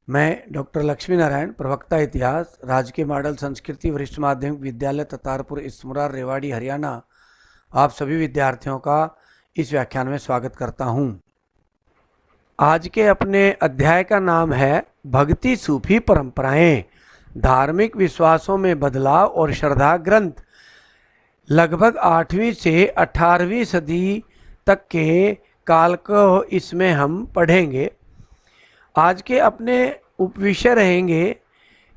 मैं डॉक्टर लक्ष्मी नारायण, प्रवक्ता इतिहास, राजकीय मॉडल संस्कृति वरिष्ठ माध्यमिक विद्यालय ततारपुर इसमुरार रेवाड़ी हरियाणा, आप सभी विद्यार्थियों का इस व्याख्यान में स्वागत करता हूं। आज के अपने अध्याय का नाम है भक्ति सूफी परंपराएं, धार्मिक विश्वासों में बदलाव और श्रद्धा ग्रंथ। लगभग 8वीं से 18वीं सदी तक के काल को इसमें हम पढ़ेंगे। आज के अपने उपविषय रहेंगे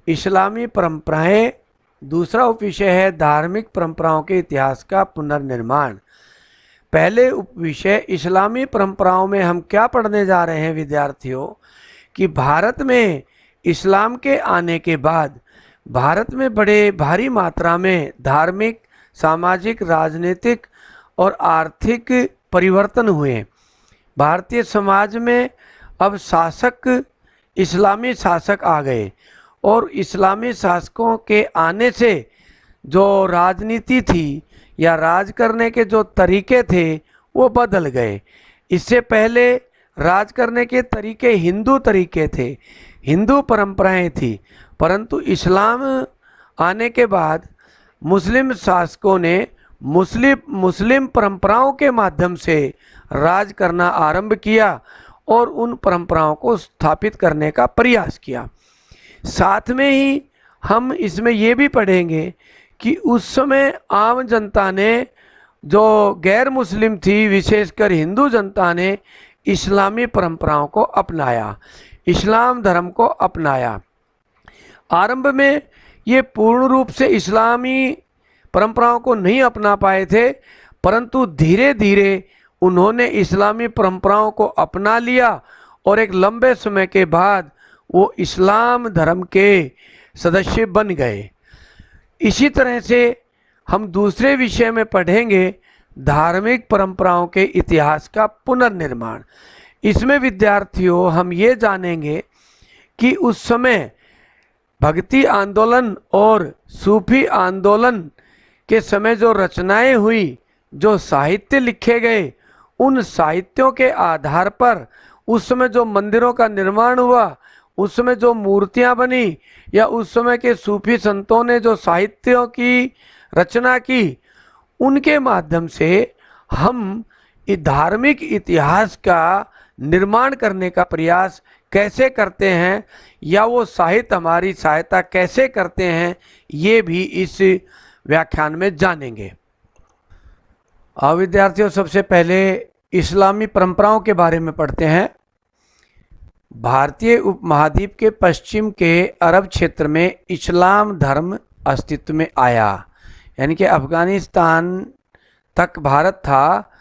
इस्लामी परंपराएं, दूसरा उपविषय है धार्मिक परंपराओं के इतिहास का पुनर्निर्माण। पहले उपविषय इस्लामी परंपराओं में हम क्या पढ़ने जा रहे हैं विद्यार्थियों, कि भारत में इस्लाम के आने के बाद भारत में बड़े भारी मात्रा में धार्मिक, सामाजिक, राजनीतिक और आर्थिक परिवर्तन हुए। भारतीय समाज में अब शासक, इस्लामी शासक आ गए और इस्लामी शासकों के आने से जो राजनीति थी या राज करने के जो तरीके थे वो बदल गए। इससे पहले राज करने के तरीके हिंदू तरीके थे, हिंदू परंपराएं थी, परंतु इस्लाम आने के बाद मुस्लिम शासकों ने मुस्लिम परंपराओं के माध्यम से राज करना आरंभ किया और उन परंपराओं को स्थापित करने का प्रयास किया। साथ में ही हम इसमें ये भी पढ़ेंगे कि उस समय आम जनता ने, जो गैर मुस्लिम थी, विशेषकर हिंदू जनता ने इस्लामी परंपराओं को अपनाया, इस्लाम धर्म को अपनाया। आरंभ में ये पूर्ण रूप से इस्लामी परंपराओं को नहीं अपना पाए थे, परंतु धीरे धीरे उन्होंने इस्लामी परंपराओं को अपना लिया और एक लंबे समय के बाद वो इस्लाम धर्म के सदस्य बन गए। इसी तरह से हम दूसरे विषय में पढ़ेंगे धार्मिक परंपराओं के इतिहास का पुनर्निर्माण। इसमें विद्यार्थियों हम ये जानेंगे कि उस समय भक्ति आंदोलन और सूफी आंदोलन के समय जो रचनाएं हुई, जो साहित्य लिखे गए, उन साहित्यों के आधार पर उस समय जो मंदिरों का निर्माण हुआ, उस समय जो मूर्तियां बनी, या उस समय के सूफी संतों ने जो साहित्यों की रचना की, उनके माध्यम से हम धार्मिक इतिहास का निर्माण करने का प्रयास कैसे करते हैं, या वो साहित्य हमारी सहायता कैसे करते हैं, ये भी इस व्याख्यान में जानेंगे। अब विद्यार्थियों, सबसे पहले इस्लामी परंपराओं के बारे में पढ़ते हैं। भारतीय उपमहाद्वीप के पश्चिम के अरब क्षेत्र में इस्लाम धर्म अस्तित्व में आया, यानी कि अफ़गानिस्तान तक भारत था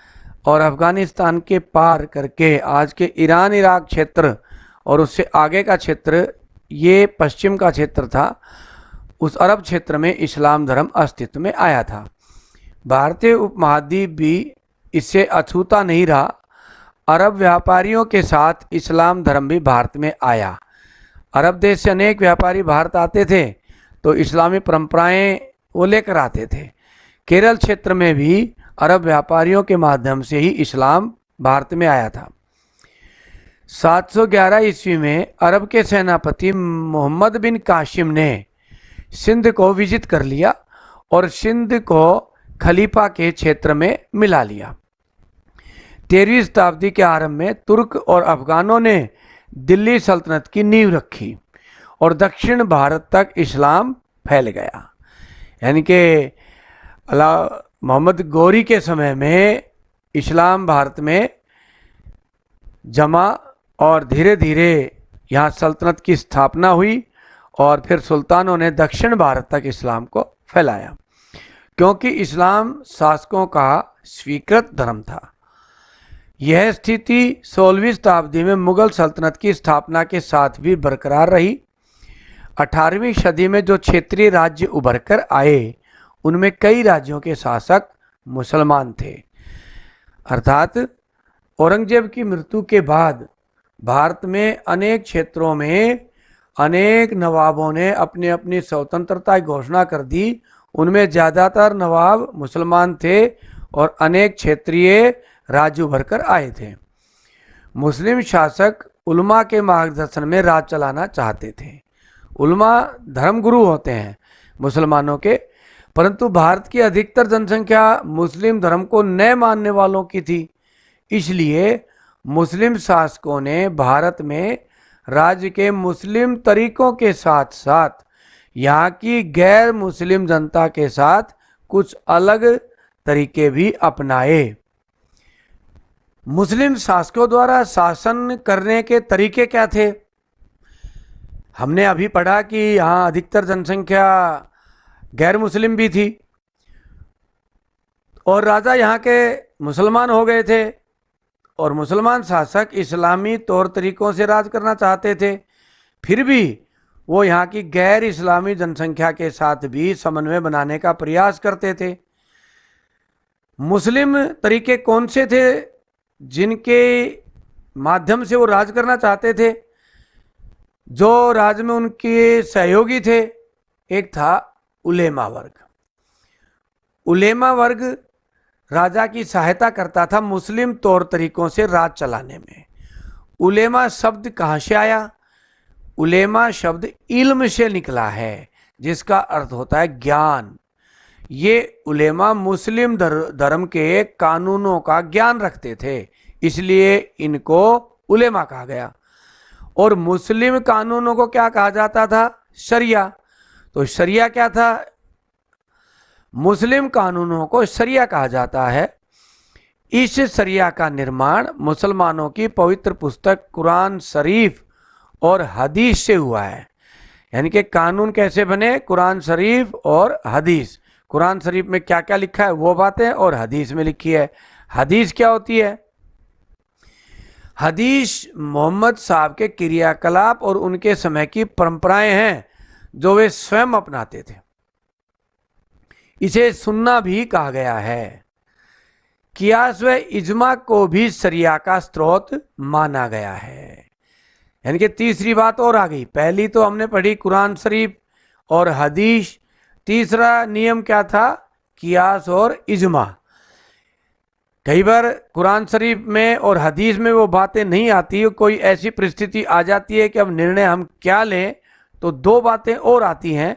और अफ़गानिस्तान के पार करके आज के ईरान इराक क्षेत्र और उससे आगे का क्षेत्र, ये पश्चिम का क्षेत्र था, उस अरब क्षेत्र में इस्लाम धर्म अस्तित्व में आया था। भारतीय उपमहाद्वीप भी इससे अछूता नहीं रहा। अरब व्यापारियों के साथ इस्लाम धर्म भी भारत में आया। अरब देश से अनेक व्यापारी भारत आते थे तो इस्लामी परंपराएं वो लेकर आते थे। केरल क्षेत्र में भी अरब व्यापारियों के माध्यम से ही इस्लाम भारत में आया था। 711 ईस्वी में अरब के सेनापति मोहम्मद बिन कासिम ने सिंध को विजित कर लिया और सिंध को खलीफा के क्षेत्र में मिला लिया। 13वीं शताब्दी के आरंभ में तुर्क और अफगानों ने दिल्ली सल्तनत की नींव रखी और दक्षिण भारत तक इस्लाम फैल गया। यानी कि मोहम्मद गौरी के समय में इस्लाम भारत में जमा और धीरे धीरे यहाँ सल्तनत की स्थापना हुई और फिर सुल्तानों ने दक्षिण भारत तक इस्लाम को फैलाया, क्योंकि इस्लाम शासकों का स्वीकृत धर्म था। यह स्थिति 16वीं शताब्दी में मुगल सल्तनत की स्थापना के साथ भी बरकरार रही। 18वीं सदी में जो क्षेत्रीय राज्य उभर कर आए, उनमें कई राज्यों के शासक मुसलमान थे। अर्थात औरंगजेब की मृत्यु के बाद भारत में अनेक क्षेत्रों में अनेक नवाबों ने अपनी अपनी स्वतंत्रता की घोषणा कर दी। उनमें ज़्यादातर नवाब मुसलमान थे और अनेक क्षेत्रीय राज्य उभर कर आए थे। मुस्लिम शासक उलमा के मार्गदर्शन में राज चलाना चाहते थे। उलमा धर्मगुरु होते हैं मुसलमानों के, परंतु भारत की अधिकतर जनसंख्या मुस्लिम धर्म को न मानने वालों की थी। इसलिए मुस्लिम शासकों ने भारत में राज्य के मुस्लिम तरीकों के साथ साथ यहाँ की गैर मुस्लिम जनता के साथ कुछ अलग तरीके भी अपनाए। मुस्लिम शासकों द्वारा शासन करने के तरीके क्या थे? हमने अभी पढ़ा कि यहाँ अधिकतर जनसंख्या गैर मुस्लिम भी थी और राजा यहाँ के मुसलमान हो गए थे और मुसलमान शासक इस्लामी तौर तरीकों से राज करना चाहते थे। फिर भी वो यहाँ की गैर इस्लामी जनसंख्या के साथ भी समन्वय बनाने का प्रयास करते थे। मुस्लिम तरीके कौन से थे जिनके माध्यम से वो राज करना चाहते थे? जो राज में उनके सहयोगी थे, एक था उलेमा वर्ग। उलेमा वर्ग राजा की सहायता करता था मुस्लिम तौर तरीकों से राज चलाने में। उलेमा शब्द कहाँ से आया? उलेमा शब्द इल्म से निकला है, जिसका अर्थ होता है ज्ञान। ये उलेमा मुस्लिम धर्म के कानूनों का ज्ञान रखते थे, इसलिए इनको उलेमा कहा गया। और मुस्लिम कानूनों को क्या कहा जाता था? शरिया। तो शरिया क्या था? मुस्लिम कानूनों को शरिया कहा जाता है। इस शरिया का निर्माण मुसलमानों की पवित्र पुस्तक कुरान शरीफ और हदीस से हुआ है। यानी कि कानून कैसे बने? कुरान शरीफ और हदीस। कुरान शरीफ में क्या क्या लिखा है वो बातें और हदीस में लिखी है। हदीस क्या होती है? हदीस मोहम्मद साहब के क्रियाकलाप और उनके समय की परंपराएं हैं जो वे स्वयं अपनाते थे। इसे सुन्ना भी कहा गया है। कियास व इजमा को भी शरिया का स्रोत माना गया है। यानी कि तीसरी बात और आ गई। पहली तो हमने पढ़ी कुरान शरीफ और हदीस। तीसरा नियम क्या था? कियास और इजमा। कई बार कुरान शरीफ में और हदीस में वो बातें नहीं आती, कोई ऐसी परिस्थिति आ जाती है कि अब निर्णय हम क्या लें, तो दो बातें और आती हैं,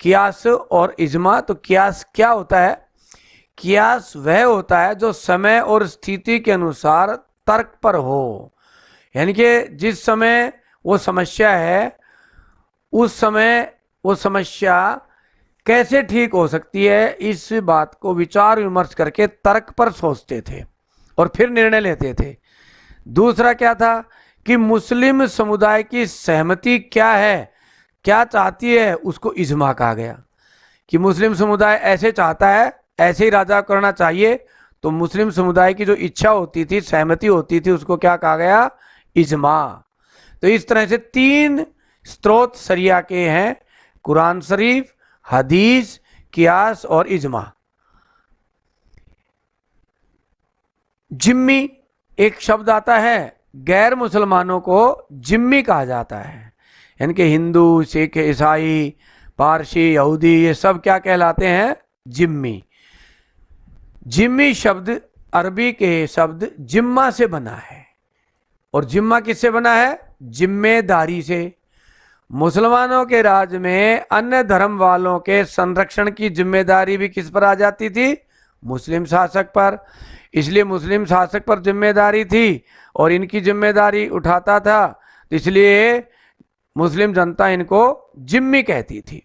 कियास और इजमा। तो कियास क्या होता है? कियास वह होता है जो समय और स्थिति के अनुसार तर्क पर हो। यानी कि जिस समय वो समस्या है उस समय वो समस्या कैसे ठीक हो सकती है, इस बात को विचार विमर्श करके तर्क पर सोचते थे और फिर निर्णय लेते थे। दूसरा क्या था कि मुस्लिम समुदाय की सहमति क्या है, क्या चाहती है, उसको इजमा कहा गया कि मुस्लिम समुदाय ऐसे चाहता है, ऐसे ही राजा करना चाहिए। तो मुस्लिम समुदाय की जो इच्छा होती थी, सहमति होती थी, उसको क्या कहा गया? इजमा। तो इस तरह से तीन स्रोत शरिया के हैं, कुरान शरीफ, हदीस, कियास और इजमा। जिम्मी एक शब्द आता है, गैर मुसलमानों को जिम्मी कहा जाता है। यानी कि हिंदू, सिख, ईसाई, पारसी, यहूदी, ये सब क्या कहलाते हैं? जिम्मी। जिम्मी शब्द अरबी के शब्द जिम्मा से बना है। और जिम्मा किससे बना है? जिम्मेदारी से। मुसलमानों के राज में अन्य धर्म वालों के संरक्षण की जिम्मेदारी भी किस पर आ जाती थी? मुस्लिम शासक पर। इसलिए मुस्लिम शासक पर जिम्मेदारी थी और इनकी जिम्मेदारी उठाता था, इसलिए मुस्लिम जनता इनको जिम्मी कहती थी।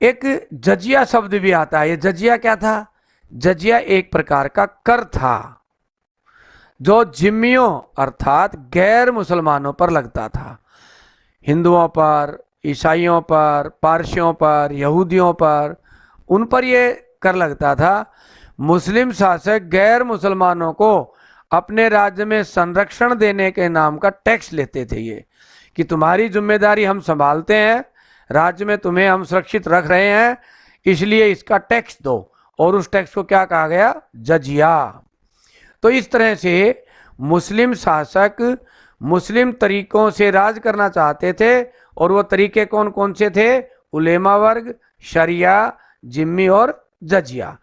एक जजिया शब्द भी आता है। ये जजिया क्या था? जजिया एक प्रकार का कर था जो जिम्मियों अर्थात गैर मुसलमानों पर लगता था। हिंदुओं पर, ईसाइयों पर, पारसियों पर, यहूदियों पर, उन पर ये कर लगता था। मुस्लिम शासक गैर मुसलमानों को अपने राज्य में संरक्षण देने के नाम का टैक्स लेते थे। ये कि तुम्हारी जिम्मेदारी हम संभालते हैं, राज्य में तुम्हें हम सुरक्षित रख रहे हैं, इसलिए इसका टैक्स दो। और उस टैक्स को क्या कहा गया? जजिया। तो इस तरह से मुस्लिम शासक मुस्लिम तरीकों से राज करना चाहते थे। और वो तरीके कौन कौन से थे? उलेमा वर्ग, शरिया, जिम्मी और जजिया।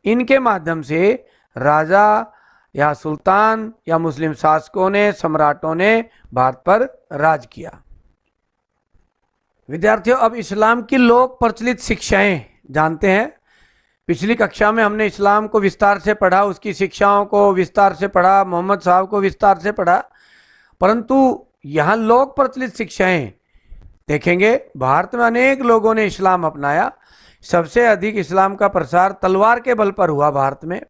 इनके माध्यम से राजा या सुल्तान या मुस्लिम शासकों ने, सम्राटों ने भारत पर राज किया। विद्यार्थियों, अब इस्लाम की लोक प्रचलित शिक्षाएं जानते हैं। पिछली कक्षा में हमने इस्लाम को विस्तार से पढ़ा, उसकी शिक्षाओं को विस्तार से पढ़ा, मोहम्मद साहब को विस्तार से पढ़ा, परंतु यहाँ लोक प्रचलित शिक्षाएं देखेंगे। भारत में अनेक लोगों ने इस्लाम अपनाया। सबसे अधिक इस्लाम का प्रसार तलवार के बल पर हुआ भारत में।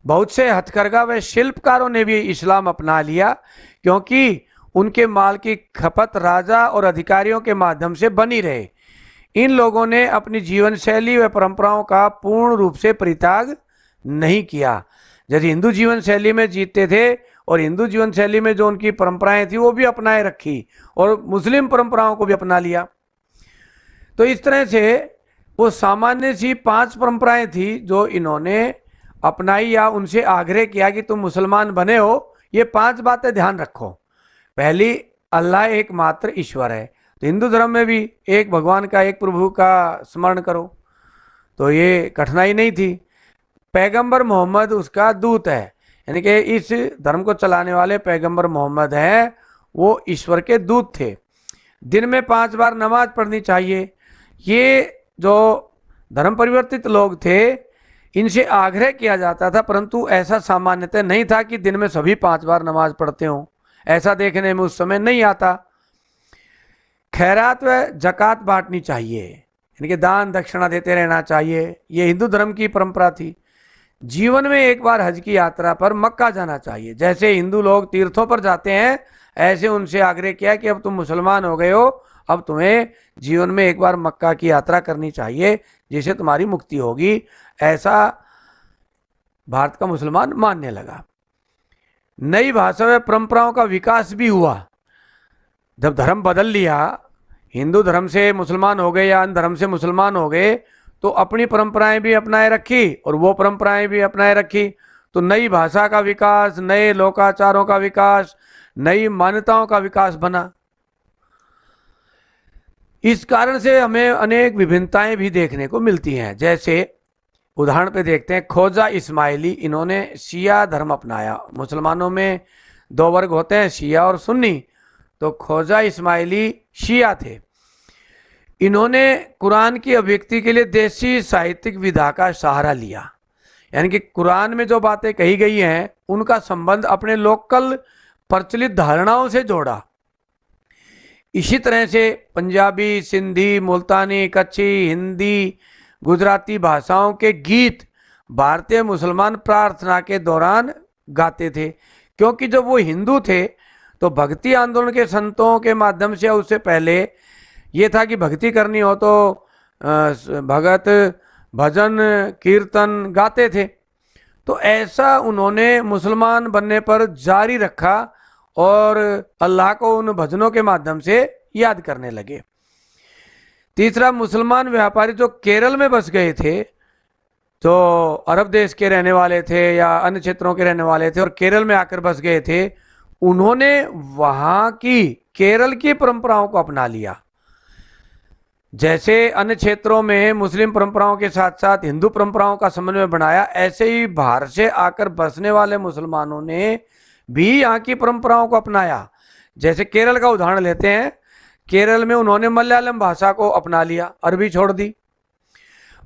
बहुत से हथकरघा व शिल्पकारों ने भी इस्लाम अपना लिया, क्योंकि उनके माल की खपत राजा और अधिकारियों के माध्यम से बनी रहे। इन लोगों ने अपनी जीवन शैली व परंपराओं का पूर्ण रूप से परित्याग नहीं किया। जैसे हिंदू जीवन शैली में जीते थे और हिंदू जीवन शैली में जो उनकी परंपराएं थी वो भी अपनाए रखी, और मुस्लिम परंपराओं को भी अपना लिया। तो इस तरह से वो सामान्य सी 5 परंपराएं थी जो इन्होंने अपनाई या उनसे आग्रह किया कि तुम मुसलमान बने हो, ये 5 बातें ध्यान रखो। पहली, अल्लाह एकमात्र ईश्वर है। तो हिंदू धर्म में भी एक भगवान का, एक प्रभु का स्मरण करो, तो ये कठिनाई नहीं थी। पैगंबर मोहम्मद उसका दूत है, यानी कि इस धर्म को चलाने वाले पैगंबर मोहम्मद हैं, वो ईश्वर के दूत थे। दिन में 5 बार नमाज पढ़नी चाहिए। ये जो धर्म परिवर्तित लोग थे इनसे आग्रह किया जाता था, परंतु ऐसा सामान्यतः नहीं था कि दिन में सभी 5 बार नमाज पढ़ते हों, ऐसा देखने में उस समय नहीं आता। खैरात व जकात बांटनी चाहिए, यानी कि दान दक्षिणा देते रहना चाहिए, ये हिंदू धर्म की परंपरा थी। जीवन में एक बार हज की यात्रा पर मक्का जाना चाहिए। जैसे हिंदू लोग तीर्थों पर जाते हैं, ऐसे उनसे आग्रह किया कि अब तुम मुसलमान हो गए हो, अब तुम्हें जीवन में एक बार मक्का की यात्रा करनी चाहिए, जिससे तुम्हारी मुक्ति होगी। ऐसा भारत का मुसलमान मानने लगा। नई भाषा व परंपराओं का विकास भी हुआ। जब धर्म बदल लिया, हिंदू धर्म से मुसलमान हो गए या अन्य धर्म से मुसलमान हो गए, तो अपनी परंपराएं भी अपनाए रखी और वो परंपराएं भी अपनाए रखी। तो नई भाषा का विकास, नए लोकाचारों का विकास, नई मान्यताओं का विकास बना। इस कारण से हमें अनेक विभिन्नताएं भी देखने को मिलती हैं। जैसे उदाहरण पे देखते हैं, ख्वाजा इस्माइली, इन्होंने शिया धर्म अपनाया। मुसलमानों में 2 वर्ग होते हैं, शिया और सुन्नी। तो ख्वाजा इस्माइली शिया थे। इन्होंने कुरान की अभिव्यक्ति के लिए देसी साहित्यिक विधा का सहारा लिया, यानी कि कुरान में जो बातें कही गई हैं उनका संबंध अपने लोकल प्रचलित धारणाओं से जोड़ा। इसी तरह से पंजाबी, सिंधी, मुल्तानी, कच्छी, हिंदी, गुजराती भाषाओं के गीत भारतीय मुसलमान प्रार्थना के दौरान गाते थे, क्योंकि जब वो हिंदू थे तो भक्ति आंदोलन के संतों के माध्यम से, उससे पहले ये था कि भक्ति करनी हो तो भगत भजन कीर्तन गाते थे। तो ऐसा उन्होंने मुसलमान बनने पर जारी रखा और अल्लाह को उन भजनों के माध्यम से याद करने लगे। तीसरा, मुसलमान व्यापारी जो केरल में बस गए थे, जो अरब देश के रहने वाले थे या अन्य क्षेत्रों के रहने वाले थे और केरल में आकर बस गए थे, उन्होंने वहाँ की केरल की परंपराओं को अपना लिया। जैसे अन्य क्षेत्रों में मुस्लिम परंपराओं के साथ साथ हिंदू परंपराओं का समन्वय बनाया, ऐसे ही बाहर से आकर बसने वाले मुसलमानों ने भी यहाँ की परंपराओं को अपनाया। जैसे केरल का उदाहरण लेते हैं, केरल में उन्होंने मलयालम भाषा को अपना लिया, अरबी छोड़ दी,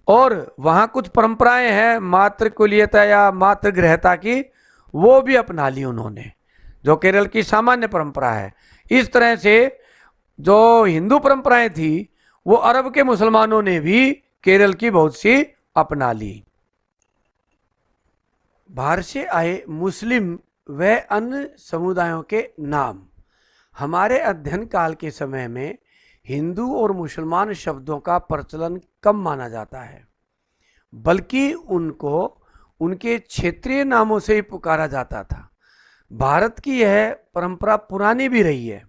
और वहाँ कुछ परंपराएं हैं मातृकुलीयता या मातृगृहता की, वो भी अपना ली उन्होंने, जो केरल की सामान्य परंपरा है। इस तरह से जो हिंदू परंपराएं थी वो अरब के मुसलमानों ने भी केरल की बहुत सी अपना ली। बाहर से आए मुस्लिम व अन्य समुदायों के नाम। हमारे अध्ययन काल के समय में हिंदू और मुसलमान शब्दों का प्रचलन कम माना जाता है, बल्कि उनको उनके क्षेत्रीय नामों से ही पुकारा जाता था। भारत की यह परंपरा पुरानी भी रही है।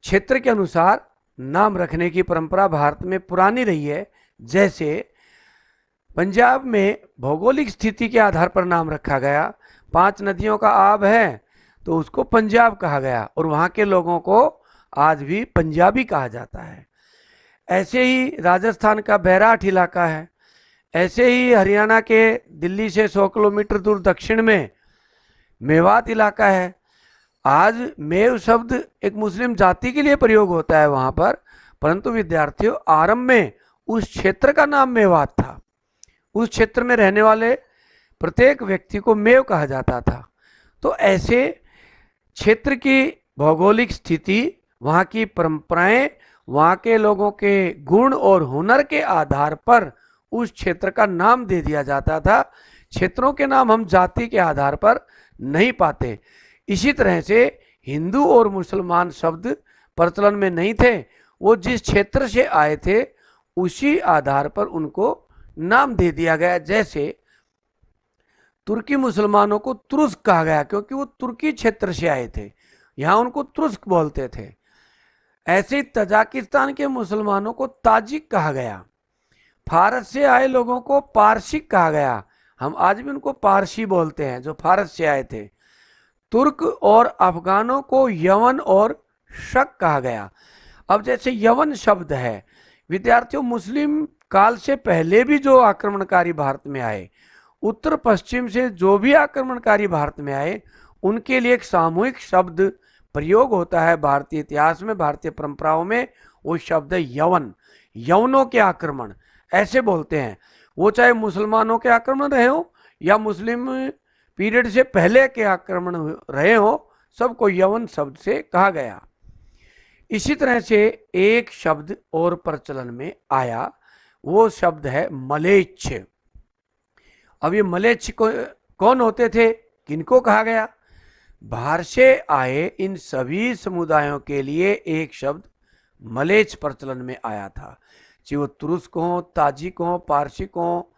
क्षेत्र के अनुसार नाम रखने की परंपरा भारत में पुरानी रही है। जैसे पंजाब में भौगोलिक स्थिति के आधार पर नाम रखा गया। 5 नदियों का आब है तो उसको पंजाब कहा गया और वहाँ के लोगों को आज भी पंजाबी कहा जाता है। ऐसे ही राजस्थान का बैराठ इलाका है। ऐसे ही हरियाणा के दिल्ली से 100 किलोमीटर दूर दक्षिण में मेवात इलाका है। आज मेव शब्द एक मुस्लिम जाति के लिए प्रयोग होता है वहां पर, परंतु विद्यार्थियों आरंभ में उस क्षेत्र का नाम मेवात था। उस क्षेत्र में रहने वाले प्रत्येक व्यक्ति को मेव कहा जाता था। तो ऐसे क्षेत्र की भौगोलिक स्थिति, वहाँ की परंपराएं, वहाँ के लोगों के गुण और हुनर के आधार पर उस क्षेत्र का नाम दे दिया जाता था। क्षेत्रों के नाम हम जाति के आधार पर नहीं पाते। इसी तरह से हिंदू और मुसलमान शब्द प्रचलन में नहीं थे, वो जिस क्षेत्र से आए थे उसी आधार पर उनको नाम दे दिया गया। जैसे तुर्की मुसलमानों को तुर्क कहा गया क्योंकि वो तुर्की क्षेत्र से आए थे, यहाँ उनको तुर्क बोलते थे। ऐसे ही तजाकिस्तान के मुसलमानों को ताजिक कहा गया। फारस से आए लोगों को पारसिक कहा गया, हम आज भी उनको पारसी बोलते हैं जो फारस से आए थे। तुर्क और अफगानों को यवन और शक कहा गया। अब जैसे यवन शब्द है, विद्यार्थियों मुस्लिम काल से पहले भी जो आक्रमणकारी भारत में आए, उत्तर पश्चिम से जो भी आक्रमणकारी भारत में आए, उनके लिए एक सामूहिक शब्द प्रयोग होता है भारतीय इतिहास में, भारतीय परंपराओं में। वो शब्द है यवन। यवनों के आक्रमण ऐसे बोलते हैं, वो चाहे मुसलमानों के आक्रमण रहे हो या मुस्लिम पीरियड से पहले के आक्रमण रहे हो, सबको यवन शब्द से कहा गया। इसी तरह से एक शब्द और प्रचलन में आया, वो शब्द है मलेच्छ। अब ये मलेच्छ कौन होते थे, किनको कहा गया? बाहर से आए इन सभी समुदायों के लिए एक शब्द मलेच्छ प्रचलन में आया था। चाहे वो तुर्क हो, ताजिक हो, पारसिक हो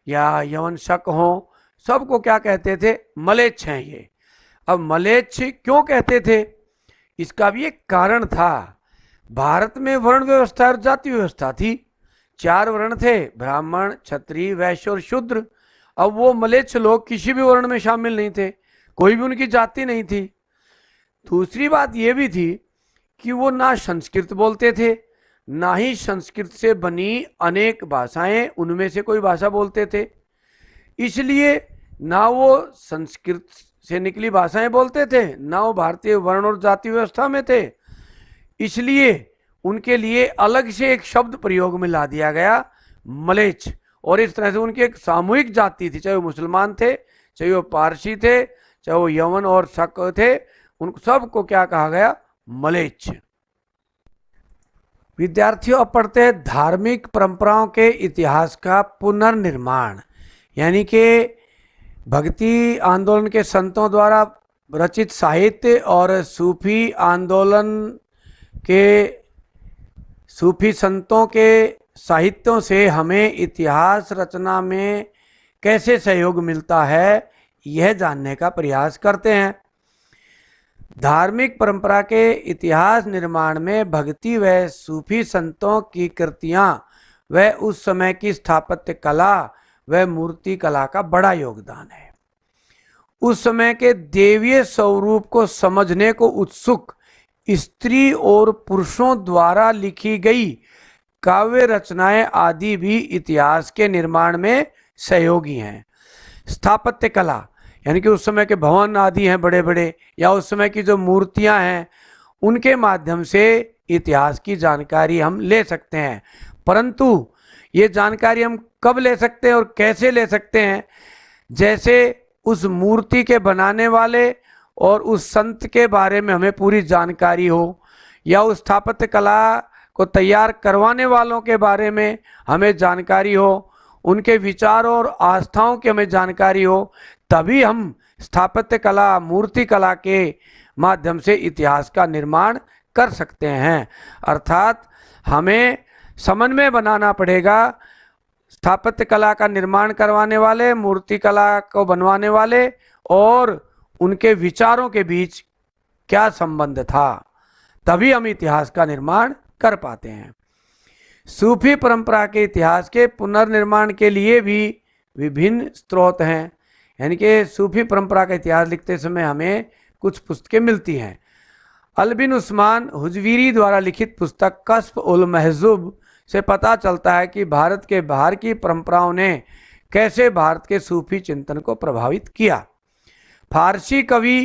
या यवन शक हो, सबको क्या कहते थे? मलेच्छ हैं ये। अब मलेच्छ क्यों कहते थे, इसका भी एक कारण था। भारत में वर्ण व्यवस्था और जाति व्यवस्था थी। 4 वर्ण थे, ब्राह्मण, क्षत्रिय, वैश्य और शूद्र। अब वो मलेच्छ लोग किसी भी वर्ण में शामिल नहीं थे, कोई भी उनकी जाति नहीं थी। दूसरी बात ये भी थी कि वो ना संस्कृत बोलते थे, ना ही संस्कृत से बनी अनेक भाषाएं उनमें से कोई भाषा बोलते थे। इसलिए ना वो संस्कृत से निकली भाषाएं बोलते थे, ना वो भारतीय वर्ण और जाति व्यवस्था में थे। इसलिए उनके लिए अलग से एक शब्द प्रयोग में ला दिया गया, मलेच्छ। और इस तरह से उनकी एक सामूहिक जाति थी, चाहे वो मुसलमान थे, चाहे वो पारसी थे, चाहे वो यवन और शक थे, उन सबको क्या कहा गया? मलेच्छ। विद्यार्थियों अब पढ़ते हैं धार्मिक परंपराओं के इतिहास का पुनर्निर्माण, यानी कि भक्ति आंदोलन के संतों द्वारा रचित साहित्य और सूफी आंदोलन के सूफी संतों के साहित्यों से हमें इतिहास रचना में कैसे सहयोग मिलता है, यह जानने का प्रयास करते हैं। धार्मिक परंपरा के इतिहास निर्माण में भक्ति व सूफी संतों की कृतियां व उस समय की स्थापत्य कला व मूर्ति कला का बड़ा योगदान है। उस समय के देवीय स्वरूप को समझने को उत्सुक स्त्री और पुरुषों द्वारा लिखी गई काव्य रचनाएं आदि भी इतिहास के निर्माण में सहयोगी हैं। स्थापत्य कला यानी कि उस समय के भवन आदि हैं बड़े बड़े, या उस समय की जो मूर्तियां हैं, उनके माध्यम से इतिहास की जानकारी हम ले सकते हैं। परंतु ये जानकारी हम कब ले सकते हैं और कैसे ले सकते हैं? जैसे उस मूर्ति के बनाने वाले और उस संत के बारे में हमें पूरी जानकारी हो, या उस स्थापत्य कला को तैयार करवाने वालों के बारे में हमें जानकारी हो, उनके विचारों और आस्थाओं की हमें जानकारी हो, तभी हम स्थापत्य कला, मूर्ति कला के माध्यम से इतिहास का निर्माण कर सकते हैं। अर्थात हमें समन्वय बनाना पड़ेगा स्थापत्य कला का निर्माण करवाने वाले, मूर्ति कला को बनवाने वाले और उनके विचारों के बीच क्या संबंध था, तभी हम इतिहास का निर्माण कर पाते हैं। सूफी परंपरा के इतिहास के पुनर्निर्माण के लिए भी विभिन्न स्रोत हैं, यानी कि सूफी परंपरा का इतिहास लिखते समय हमें कुछ पुस्तकें मिलती हैं। अलबिन उस्मान हुजवीरी द्वारा लिखित पुस्तक कश्फ उल महजूब से पता चलता है कि भारत के बाहर की परंपराओं ने कैसे भारत के सूफी चिंतन को प्रभावित किया। फारसी कवि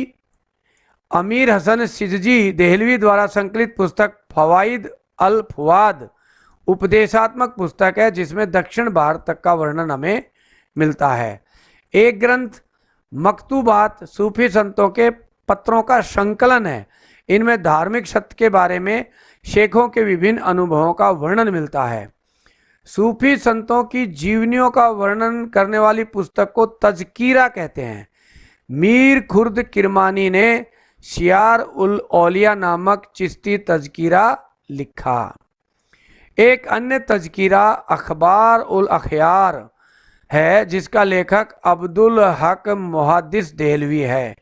अमीर हसन सिजजी देहलवी द्वारा संकलित पुस्तक फवाइद अल फुआद उपदेशात्मक पुस्तक है, जिसमें दक्षिण भारत तक का वर्णन हमें मिलता है। एक ग्रंथ मकतूबात सूफी संतों के पत्रों का संकलन है। इनमें धार्मिक सत्य के बारे में शेखों के विभिन्न अनुभवों का वर्णन मिलता है। सूफी संतों की जीवनियों का वर्णन करने वाली पुस्तक को तज़किरा कहते हैं। मीर खुर्द किरमानी ने शियार उल औलिया नामक चिश्ती तज़किरा लिखा। एक अन्य तज़किरा अखबार उल अखयार है, जिसका लेखक अब्दुल हक मुहद्दिस देहलवी है।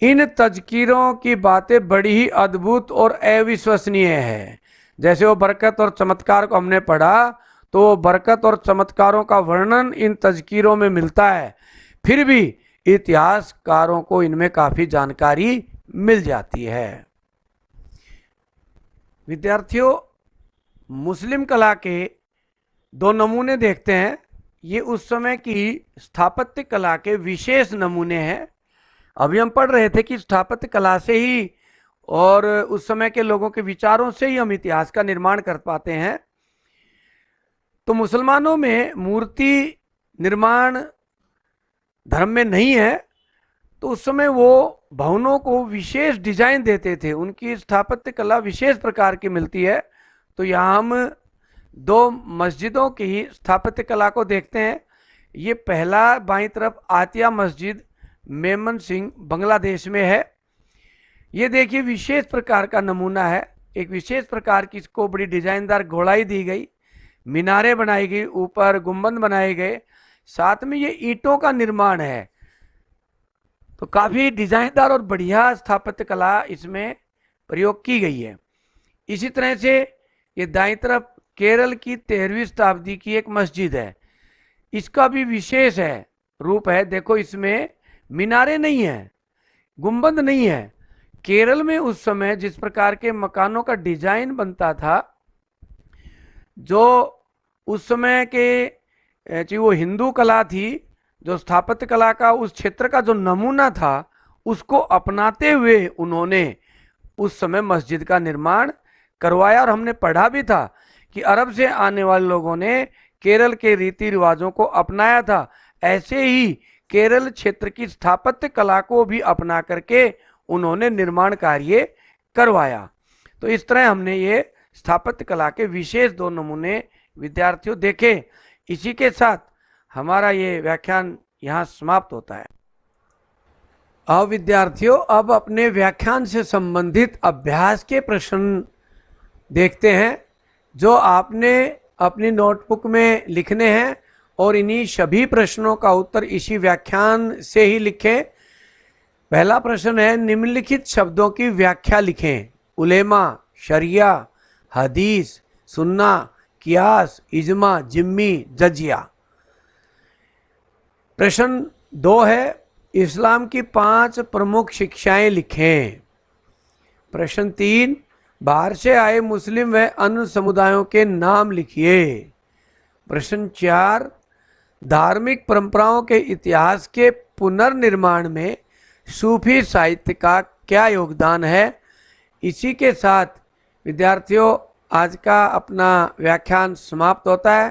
इन तज़किरों की बातें बड़ी ही अद्भुत और अविश्वसनीय है। जैसे वो बरकत और चमत्कार को हमने पढ़ा, तो बरकत और चमत्कारों का वर्णन इन तज़किरों में मिलता है, फिर भी इतिहासकारों को इनमें काफ़ी जानकारी मिल जाती है। विद्यार्थियों, मुस्लिम कला के दो नमूने देखते हैं। ये उस समय की स्थापत्य कला के विशेष नमूने हैं। अभी हम पढ़ रहे थे कि स्थापत्य कला से ही और उस समय के लोगों के विचारों से ही हम इतिहास का निर्माण कर पाते हैं। तो मुसलमानों में मूर्ति निर्माण धर्म में नहीं है, तो उस समय वो भवनों को विशेष डिजाइन देते थे। उनकी स्थापत्य कला विशेष प्रकार की मिलती है। तो यहाँ हम दो मस्जिदों की स्थापत्य कला को देखते हैं। ये पहला बाईं तरफ आतिया मस्जिद मेमन सिंह बांग्लादेश में है। ये देखिए विशेष प्रकार का नमूना है। एक विशेष प्रकार की इसको बड़ी डिजाइनदार घोड़ाई दी गई, मीनारें बनाई गई, ऊपर गुंबद बनाए गए, साथ में ये ईंटों का निर्माण है। तो काफ़ी डिजाइनदार और बढ़िया स्थापत्य कला इसमें प्रयोग की गई है। इसी तरह से ये दाईं तरफ केरल की 13वीं शताब्दी की एक मस्जिद है। इसका भी विशेष है रूप है। देखो इसमें मीनारें नहीं है, गुंबद नहीं है। केरल में उस समय जिस प्रकार के मकानों का डिजाइन बनता था, जो उस समय के वो हिंदू कला थी, जो स्थापत्य कला का उस क्षेत्र का जो नमूना था, उसको अपनाते हुए उन्होंने उस समय मस्जिद का निर्माण करवाया। और हमने पढ़ा भी था कि अरब से आने वाले लोगों ने केरल के रीति रिवाजों को अपनाया था। ऐसे ही केरल क्षेत्र की स्थापत्य कला को भी अपना करके उन्होंने निर्माण कार्य करवाया। तो इस तरह हमने ये स्थापत्य कला के विशेष दो नमूने विद्यार्थियों देखे। इसी के साथ हमारा ये व्याख्यान यहाँ समाप्त होता है। अब विद्यार्थियों, अब अपने व्याख्यान से संबंधित अभ्यास के प्रश्न देखते हैं, जो आपने अपनी नोटबुक में लिखने हैं। और इन्हीं सभी प्रश्नों का उत्तर इसी व्याख्यान से ही लिखें। पहला प्रश्न है, निम्नलिखित शब्दों की व्याख्या लिखें। उलेमा, शरिया, हदीस, सुन्ना, कियास, इजमा, जिम्मी, जजिया। प्रश्न 2 है, इस्लाम की 5 प्रमुख शिक्षाएं लिखें। प्रश्न 3, बाहर से आए मुस्लिम व अन्य समुदायों के नाम लिखिए। प्रश्न 4, धार्मिक परंपराओं के इतिहास के पुनर्निर्माण में सूफी साहित्य का क्या योगदान है। इसी के साथ विद्यार्थियों आज का अपना व्याख्यान समाप्त होता है।